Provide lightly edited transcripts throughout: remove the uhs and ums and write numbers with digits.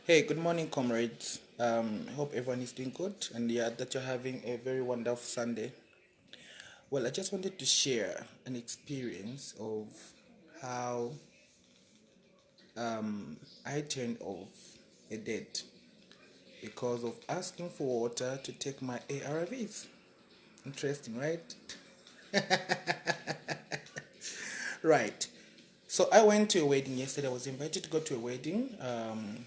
Hey, good morning, comrades. I hope everyone is doing good and that you're having a very wonderful Sunday. Well, I just wanted to share an experience of how I turned off a date because of asking for water to take my ARVs. Interesting, right? Right. So I went to a wedding yesterday. I was invited to go to a wedding um,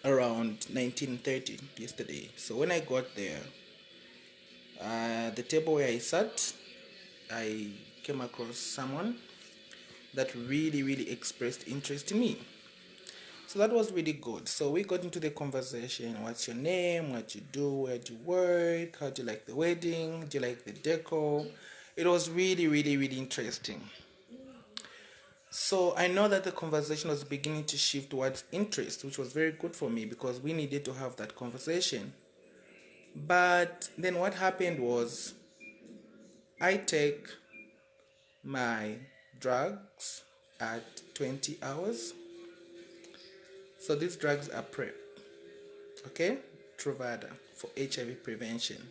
around 19:30 yesterday. So when I got there, the table where I sat, I came across someone that really expressed interest in me. So that was really good. So we got into the conversation. What's your name? What you do? Where do you work? How do you like the wedding? Do you like the decor? It was really interesting. So I know that the conversation was beginning to shift towards interest, which was very good for me because we needed to have that conversation. But then what happened was I take my drugs at 20 hours. So these drugs are PrEP, okay? Truvada for HIV prevention.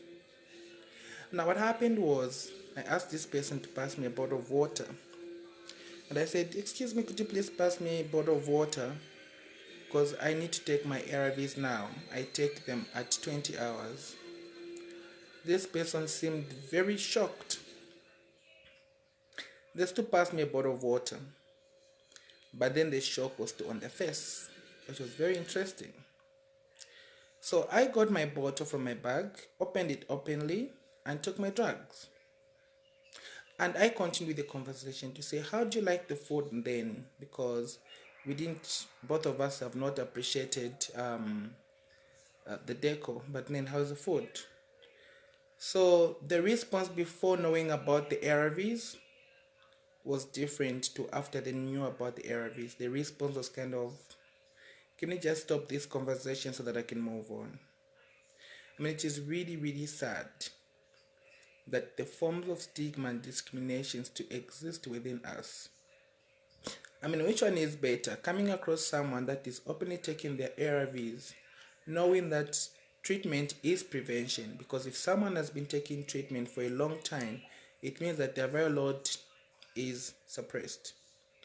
Now what happened was I asked this person to pass me a bottle of water. And I said, excuse me, could you please pass me a bottle of water? Because I need to take my ARVs now. I take them at 20 hours. This person seemed very shocked. They still passed me a bottle of water. But then the shock was still on their face, which was very interesting. So I got my bottle from my bag, opened it openly, and took my drugs. And I continued the conversation to say, how do you like the food then? Because both of us have not appreciated the decor, but then how's the food? So the response before knowing about the ARVs was different to after they knew about the ARVs. The response was kind of, can you just stop this conversation so that I can move on? I mean, it is really sad that the forms of stigma and discriminations to exist within us. I mean, which one is better? Coming across someone that is openly taking their ARVs, knowing that treatment is prevention, because if someone has been taking treatment for a long time, it means that their viral load is suppressed,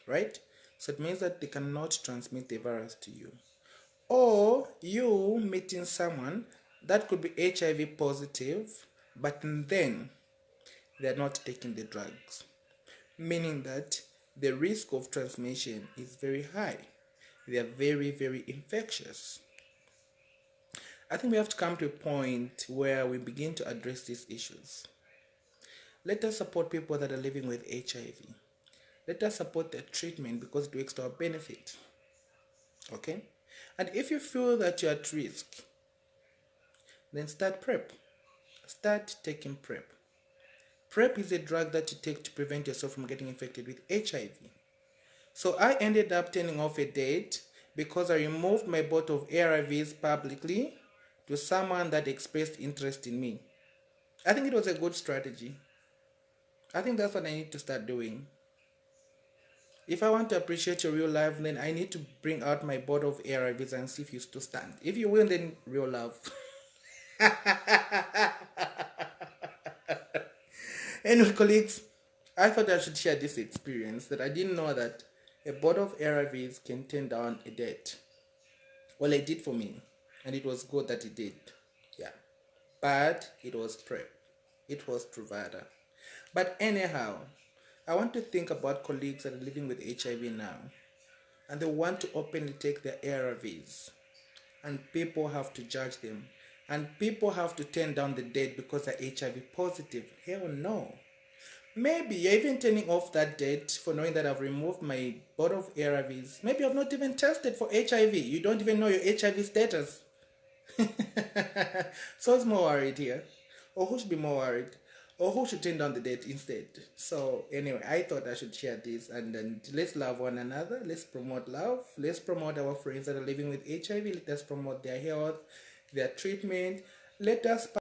right? So it means that they cannot transmit the virus to you. Or you meeting someone that could be HIV positive, but then they're not taking the drugs, meaning that the risk of transmission is very high. They are very infectious. I think we have to come to a point where we begin to address these issues. Let us support people that are living with HIV. Let us support their treatment because it works to our benefit. Okay? And if you feel that you're at risk, then start PrEP. Start taking PrEP. PrEP is a drug that you take to prevent yourself from getting infected with HIV. So I ended up turning off a date because I removed my bottle of ARVs publicly to someone that expressed interest in me. I think it was a good strategy. I think that's what I need to start doing. If I want to appreciate your real life, then I need to bring out my bottle of ARVs and see if you still stand. If you will, then real love. Anyway, colleagues, I thought I should share this experience that I didn't know that a bottle of ARVs can turn down a date. Well, it did for me, and it was good that it did. Yeah. But it was PrEP. It was Truvada. But anyhow, I want to think about colleagues that are living with HIV now, and they want to openly take their ARVs, and people have to judge them, and people have to turn down the date because they're HIV positive. Hell no. Maybe you're even turning off that date for knowing that I've removed my bottle of ARVs. Maybe I've not even tested for HIV. You don't even know your HIV status. So who's more worried here? Or who should be more worried? Or who should turn down the date instead? So anyway, I thought I should share this, and then let's love one another. Let's promote love. Let's promote our friends that are living with HIV. Let us promote their health, their treatment. Let us